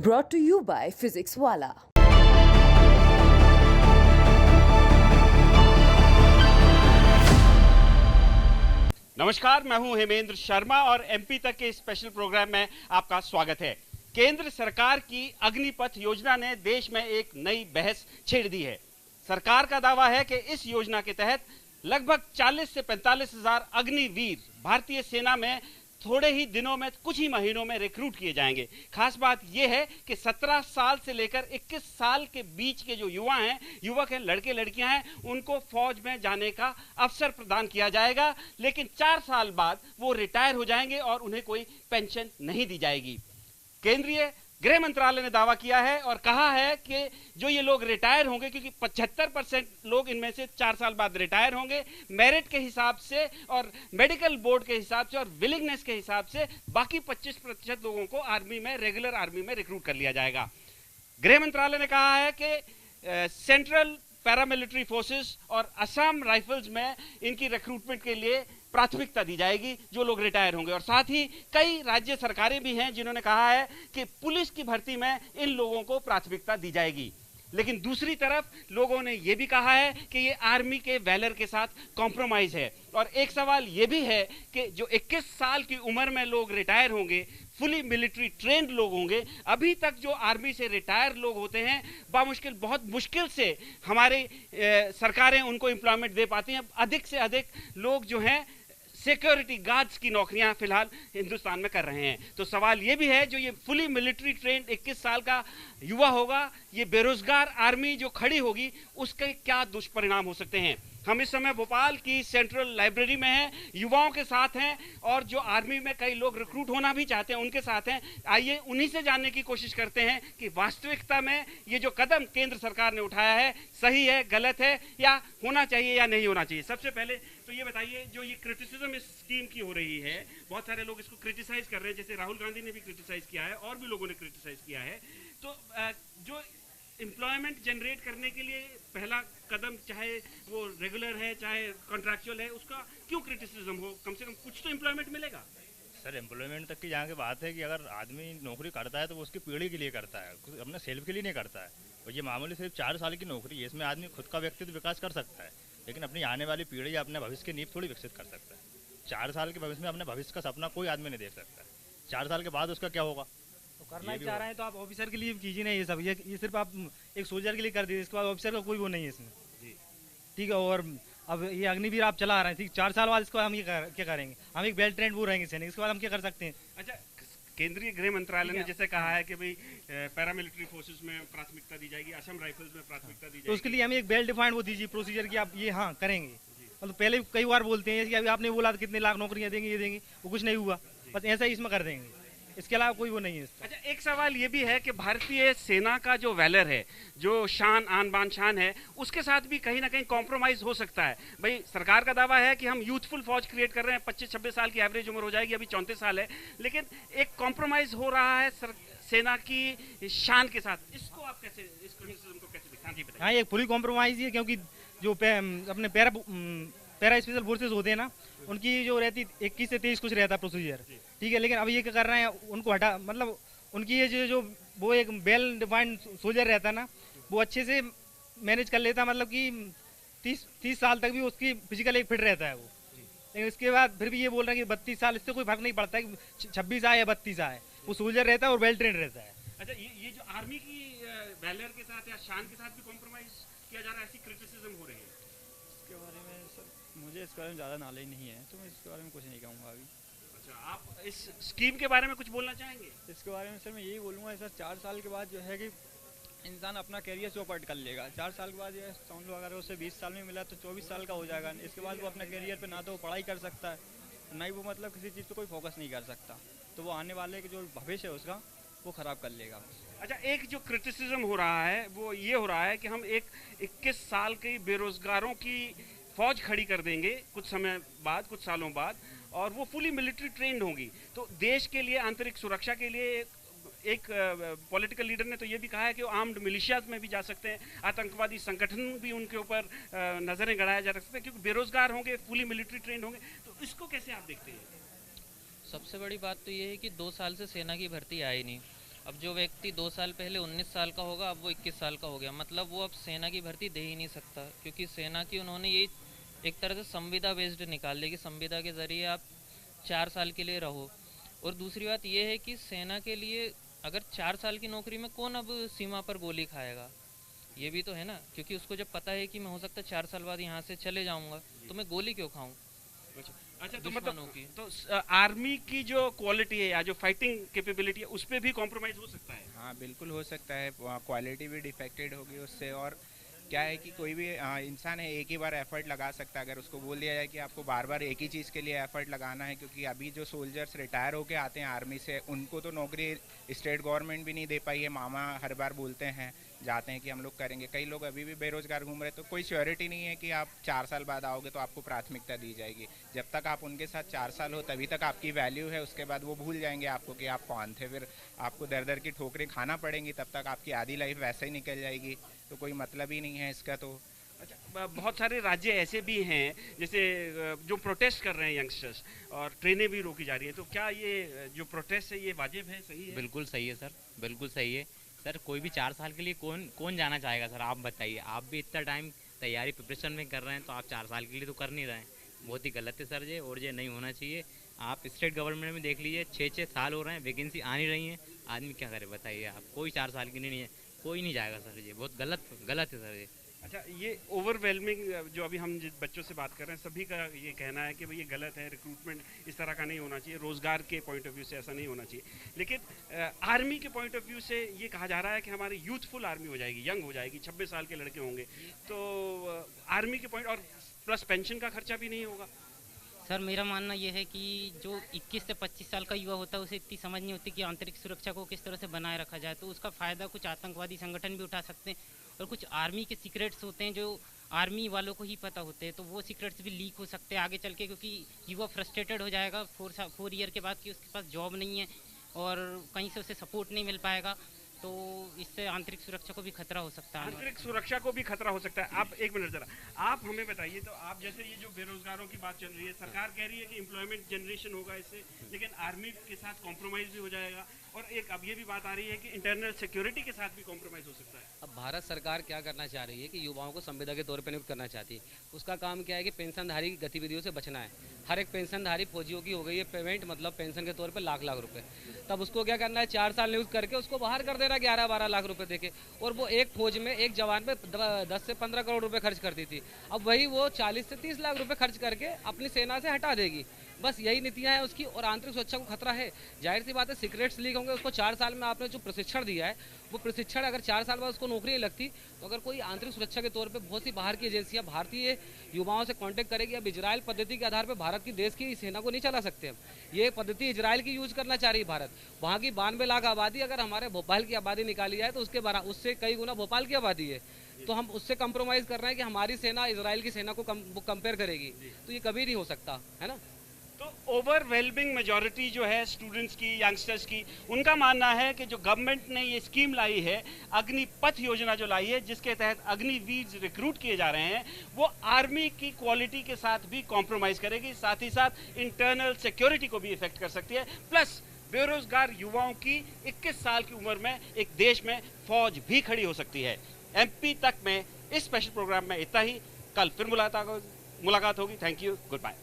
brought to you by Physics Wala. नमस्कार, मैं हूं हेमेंद्र शर्मा और एमपी तक के स्पेशल प्रोग्राम में आपका स्वागत है। केंद्र सरकार की अग्निपथ योजना ने देश में एक नई बहस छेड़ दी है। सरकार का दावा है कि इस योजना के तहत लगभग 40 से 45 हजार अग्निवीर भारतीय सेना में थोड़े ही दिनों में, कुछ ही महीनों में रिक्रूट किए जाएंगे। खास बात यह है कि 17 साल से लेकर 21 साल के बीच के जो युवक हैं, लड़के लड़कियां हैं, उनको फौज में जाने का अवसर प्रदान किया जाएगा। लेकिन 4 साल बाद वो रिटायर हो जाएंगे और उन्हें कोई पेंशन नहीं दी जाएगी। केंद्रीय गृह मंत्रालय ने दावा किया है और कहा है कि जो ये लोग रिटायर होंगे, क्योंकि 75% लोग इनमें से 4 साल बाद रिटायर होंगे, मेरिट के हिसाब से और मेडिकल बोर्ड के हिसाब से और विलिंगनेस के हिसाब से बाकी 25% लोगों को आर्मी में, रेगुलर आर्मी में रिक्रूट कर लिया जाएगा। गृह मंत्रालय ने कहा है कि सेंट्रल पैरामिलिट्री फोर्सेस और असम राइफल्स में इनकी रिक्रूटमेंट के लिए प्राथमिकता दी जाएगी, जो लोग रिटायर होंगे। और साथ ही कई राज्य सरकारें भी हैं जिन्होंने कहा है कि पुलिस की भर्ती में इन लोगों को प्राथमिकता दी जाएगी। लेकिन दूसरी तरफ लोगों ने यह भी कहा है कि ये आर्मी के वैलर के साथ कॉम्प्रोमाइज है। और एक सवाल यह भी है कि जो 21 साल की उम्र में लोग रिटायर होंगे, फुली मिलिट्री ट्रेंड लोग होंगे, अभी तक जो आर्मी से रिटायर लोग होते हैं, बामुश्किल, बहुत मुश्किल से हमारी सरकारें उनको एम्प्लॉयमेंट दे पाती हैं। अधिक से अधिक लोग जो हैं सिक्योरिटी गार्ड्स की नौकरियां फिलहाल हिंदुस्तान में कर रहे हैं। तो सवाल यह भी है, जो ये फुली मिलिट्री ट्रेंड 21 साल का युवा होगा, ये बेरोजगार आर्मी जो खड़ी होगी, उसके क्या दुष्परिणाम हो सकते हैं। हम इस समय भोपाल की सेंट्रल लाइब्रेरी में हैं, युवाओं के साथ हैं और जो आर्मी में कई लोग रिक्रूट होना भी चाहते हैं उनके साथ हैं। आइए उन्हीं से जानने की कोशिश करते हैं कि वास्तविकता में ये जो कदम केंद्र सरकार ने उठाया है सही है, गलत है, या होना चाहिए या नहीं होना चाहिए। सबसे पहले तो ये बताइए, जो ये क्रिटिसिज्म इस स्कीम की हो रही है, बहुत सारे लोग इसको क्रिटिसाइज कर रहे हैं, जैसे राहुल गांधी ने भी क्रिटिसाइज किया है और भी लोगों ने क्रिटिसाइज किया है। तो जो एम्प्लॉयमेंट जनरेट करने के लिए पहला कदम, चाहे वो रेगुलर है चाहे कॉन्ट्रैक्चुअल है, उसका क्यों क्रिटिसिज्म हो? कम से कम कुछ तो एम्प्लॉयमेंट मिलेगा। सर, एम्प्लॉयमेंट तक की जहाँ की बात है कि अगर आदमी नौकरी करता है तो वो उसकी पीढ़ी के लिए करता है, अपने सेल्फ के लिए नहीं करता है। और ये मामूली सिर्फ 4 साल की नौकरी है, इसमें आदमी खुद का व्यक्तित्व विकास कर सकता है, लेकिन अपनी आने वाली पीढ़ी या अपने भविष्य की नींव थोड़ी विकसित कर सकता है। 4 साल के भविष्य में अपने भविष्य का सपना कोई आदमी नहीं देख सकता है। 4 साल के बाद उसका क्या होगा? तो करना ही चाह रहे हैं तो आप ऑफिसर के लिए कीजिए ना। ये सब ये सिर्फ आप एक सोल्जर के लिए कर दीजिए, इसके बाद ऑफिसर का कोई वो नहीं है इसमें जी। ठीक है। और अब ये अग्निवीर आप चला रहे हैं, ठीक, 4 साल बाद इसको हम क्या करेंगे? हम एक वेल ट्रेंड वो रहेंगे सैनिक, इसके बाद हम क्या कर सकते हैं? अच्छा, केंद्रीय गृह मंत्रालय ने जैसे कहा है कि भाई पैरामिलिट्री फोर्सेस में प्राथमिकता दी जाएगी, असम राइफल्स में प्राथमिकता दी जाएगी, तो उसके लिए हमें एक वेल डिफाइंड वो दीजिए प्रोसीजर की आप ये हाँ करेंगे। मतलब पहले कई बार बोलते हैं कि अभी आपने बोला कितने लाख नौकरियां देंगे, ये देंगे, वो कुछ नहीं हुआ, बस ऐसा ही इसमें कर देंगे, इसके अलावा कोई वो नहीं है। अच्छा, एक सवाल ये भी है कि भारतीय सेना का जो वैलर है, जो शान, आन बान शान है, उसके साथ भी कहीं ना कहीं कॉम्प्रोमाइज हो सकता है। भाई सरकार का दावा है कि हम यूथफुल फौज क्रिएट कर रहे हैं, 25-26 साल की एवरेज उम्र हो जाएगी, अभी 34 साल है, लेकिन एक कॉम्प्रोमाइज हो रहा है सेना की शान के साथ। इसको आप कैसे, इस क्रिटिसिज्म को कैसे दिखाएं? हाँ, ये फुली कॉम्प्रोमाइज ही है, क्योंकि जो अपने पैरा स्पेशल फोर्सेज होते हैं ना, उनकी जो रहती 21 से 23 कुछ रहता है प्रोसीजर, ठीक है। लेकिन अब ये क्या कर रहे हैं, उनको हटा, मतलब उनकी ये जो वो एक वेल डिफाइंड सोल्जर रहता है ना, वो अच्छे से मैनेज कर लेता है, मतलब कि 30 साल तक भी उसकी फिजिकल एक फिट रहता है वो। लेकिन इसके बाद फिर भी ये बोल रहे हैं कि 32 साल, इससे कोई फर्क नहीं पड़ता है कि 26 आए या 32 आए, वो सोल्जर रहता है और वेल ट्रेंड रहता है। अच्छा, ये जो आर्मी की वैलर के साथ या शान के साथ भी कॉम्प्रोमाइज किया जा रहा है, ऐसी क्रिटिसिज्म हो रही है। इसके बारे में सर मुझे इसके बारे में ज़्यादा नॉलेज नहीं है, तो मैं इसके बारे में कुछ नहीं कहूँगा अभी। अच्छा, आप इस स्कीम के बारे में कुछ बोलना चाहेंगे? इसके बारे में सर मैं यही बोलूँगा, सर 4 साल के बाद जो है कि इंसान अपना कैरियर चौपट कर लेगा। 4 साल के बाद जो है, समझ लो अगर उसे 20 साल में मिला तो 24 साल का हो जाएगा। इसके बाद वो अपने कैरियर पे ना तो वो पढ़ाई कर सकता है, ना ही वो मतलब किसी चीज़ पे कोई फोकस नहीं कर सकता, तो वो आने वाले के जो भविष्य है उसका वो ख़राब कर लेगा। अच्छा, एक जो क्रिटिसिज्म हो रहा है वो ये हो रहा है कि हम एक 21 साल के बेरोजगारों की फौज खड़ी कर देंगे कुछ समय बाद, कुछ सालों बाद, और वो फुली मिलिट्री ट्रेंड होंगी। तो देश के लिए, आंतरिक सुरक्षा के लिए एक पॉलिटिकल लीडर ने तो ये भी कहा है कि वो आर्म्ड मिलिशियाज में भी जा सकते हैं, आतंकवादी संगठन भी उनके ऊपर नजरें गड़ाया जा सकते हैं, क्योंकि बेरोजगार होंगे, फुली मिलिट्री ट्रेंड होंगे। तो इसको कैसे आप देखते हैं? सबसे बड़ी बात तो ये है कि 2 साल से सेना की भर्ती आई नहीं, अब जो व्यक्ति 2 साल पहले 19 साल का होगा, अब वो 21 साल का हो गया, मतलब वो अब सेना की भर्ती दे ही नहीं सकता, क्योंकि सेना की उन्होंने ये एक तरह से संविदा बेस्ड निकाल दी कि संविदा के ज़रिए आप 4 साल के लिए रहो। और दूसरी बात ये है कि सेना के लिए अगर 4 साल की नौकरी में कौन अब सीमा पर गोली खाएगा, ये भी तो है ना, क्योंकि उसको जब पता है कि मैं हो सकता है 4 साल बाद यहाँ से चले जाऊँगा, तो मैं गोली क्यों खाऊँ। अच्छा, तो दुश्मनों मतलब की। आर्मी की जो क्वालिटी है या जो फाइटिंग कैपेबिलिटी है उस पर भी कॉम्प्रोमाइज हो सकता है। हाँ बिल्कुल हो सकता है, क्वालिटी भी डिफेक्टेड होगी उससे। और क्या है कि कोई भी इंसान है एक ही बार एफर्ट लगा सकता है। अगर उसको बोल दिया जाए कि आपको बार बार एक ही चीज़ के लिए एफर्ट लगाना है, क्योंकि अभी जो सोल्जर्स रिटायर होके आते हैं आर्मी से, उनको तो नौकरी स्टेट गवर्नमेंट भी नहीं दे पाई है। मामा हर बार बोलते हैं जाते हैं कि हम लोग करेंगे, कई लोग अभी भी बेरोजगार घूम रहे, तो कोई श्योरिटी नहीं है कि आप 4 साल बाद आओगे तो आपको प्राथमिकता दी जाएगी। जब तक आप उनके साथ 4 साल हो तभी तक आपकी वैल्यू है, उसके बाद वो भूल जाएंगे आपको कि आप कौन थे। फिर आपको दर दर की ठोकरें खाना पड़ेंगी, तब तक आपकी आधी लाइफ वैसे ही निकल जाएगी, तो कोई मतलब ही नहीं है इसका। तो अच्छा, बहुत सारे राज्य ऐसे भी हैं जैसे जो प्रोटेस्ट कर रहे हैं यंगस्टर्स और ट्रेनें भी रोकी जा रही हैं, तो क्या ये जो प्रोटेस्ट है ये वाजिब है, सही है? बिल्कुल सही है सर, बिल्कुल सही है सर। कोई भी 4 साल के लिए कौन कौन जाना चाहेगा सर, आप बताइए। आप भी इतना टाइम तैयारी प्रिपरेशन में कर रहे हैं, तो आप 4 साल के लिए तो कर नहीं रहे हैं। बहुत ही गलत है सर ये, और ये नहीं होना चाहिए। आप स्टेट गवर्नमेंट में देख लीजिए, 6-6 साल हो रहे हैं, वैकेंसी आ नहीं रही है, आदमी क्या करे बताइए आप। कोई 4 साल की नहीं है, कोई नहीं जाएगा सर, ये बहुत गलत है सर ये। अच्छा, ये ओवरवेलमिंग जो अभी हम जिन बच्चों से बात कर रहे हैं सभी का ये कहना है कि भाई ये गलत है, रिक्रूटमेंट इस तरह का नहीं होना चाहिए, रोज़गार के पॉइंट ऑफ व्यू से ऐसा नहीं होना चाहिए। लेकिन आर्मी के पॉइंट ऑफ व्यू से ये कहा जा रहा है कि हमारी यूथफुल आर्मी हो जाएगी, यंग हो जाएगी, 26 साल के लड़के होंगे, तो आर्मी के पॉइंट और प्लस पेंशन का खर्चा भी नहीं होगा। सर मेरा मानना यह है कि जो 21 से 25 साल का युवा होता है उसे इतनी समझ नहीं होती कि आंतरिक सुरक्षा को किस तरह से बनाए रखा जाए, तो उसका फ़ायदा कुछ आतंकवादी संगठन भी उठा सकते हैं, और कुछ आर्मी के सीक्रेट्स होते हैं जो आर्मी वालों को ही पता होते हैं, तो वो सीक्रेट्स भी लीक हो सकते हैं आगे चल के, क्योंकि युवा फ्रस्ट्रेटेड हो जाएगा 4 ईयर के बाद कि उसके पास जॉब नहीं है और कहीं से उसे सपोर्ट नहीं मिल पाएगा, तो इससे आंतरिक सुरक्षा को भी खतरा हो सकता है। आंतरिक सुरक्षा को भी खतरा हो सकता है। आप एक मिनट जरा आप हमें बताइए, तो आप जैसे ये जो बेरोजगारों की बात चल रही है, सरकार कह रही है कि एम्प्लॉयमेंट जनरेशन होगा इससे, लेकिन आर्मी के साथ कॉम्प्रोमाइज भी हो जाएगा, और एक अब ये भी बात आ रही है कि इंटरनल सिक्योरिटी के साथ भी कॉम्प्रोमाइज हो सकता है। अब भारत सरकार क्या करना चाह रही है कि युवाओं को संविदा के तौर पर नियुक्त करना चाहती है। उसका काम क्या है कि पेंशनधारी की गतिविधियों से बचना है। हर एक पेंशनधारी फौजियों की हो गई है पेमेंट, मतलब पेंशन के तौर पे लाख रुपए। तब उसको क्या करना है, 4 साल नियुक्त करके उसको बाहर कर देना 11-12 लाख रुपए देके। और वो एक फौज में एक जवान पे 10 से 15 करोड़ रुपए खर्च करती थी, अब वही वो 40 से 30 लाख रुपए खर्च करके अपनी सेना से हटा देगी। बस यही नीतियां हैं उसकी, और आंतरिक सुरक्षा को खतरा है। जाहिर सी बात है सीक्रेट्स लीक होंगे। उसको 4 साल में आपने जो प्रशिक्षण दिया है, वो प्रशिक्षण अगर 4 साल बाद उसको नौकरी नहीं लगती, तो अगर कोई आंतरिक सुरक्षा के तौर पे बहुत सी बाहर की एजेंसियां भारतीय युवाओं से कांटेक्ट करेगी। अब इजराइल पद्धति के आधार पर भारत की देश की सेना को नहीं चला सकते हम। ये पद्धति इजराइल की यूज करना चाह रही है भारत। वहाँ की 92 लाख आबादी, अगर हमारे भोपाल की आबादी निकाली जाए तो उससे कई गुना भोपाल की आबादी है, तो हम उससे कंप्रोमाइज कर रहे हैं कि हमारी सेना इजराइल की सेना को कंपेयर करेगी, तो ये कभी नहीं हो सकता है ना। तो ओवरवेलमिंग मेजॉरिटी जो है स्टूडेंट्स की, यंगस्टर्स की, उनका मानना है कि जो गवर्नमेंट ने ये स्कीम लाई है, अग्निपथ योजना जो लाई है, जिसके तहत अग्निवीर रिक्रूट किए जा रहे हैं, वो आर्मी की क्वालिटी के साथ भी कॉम्प्रोमाइज करेगी, साथ ही साथ इंटरनल सिक्योरिटी को भी इफेक्ट कर सकती है। प्लस बेरोजगार युवाओं की 21 साल की उम्र में एक देश में फौज भी खड़ी हो सकती है। MP तक में इस स्पेशल प्रोग्राम में इतना ही। कल फिर मुलाकात होगी। Thank you, good bye.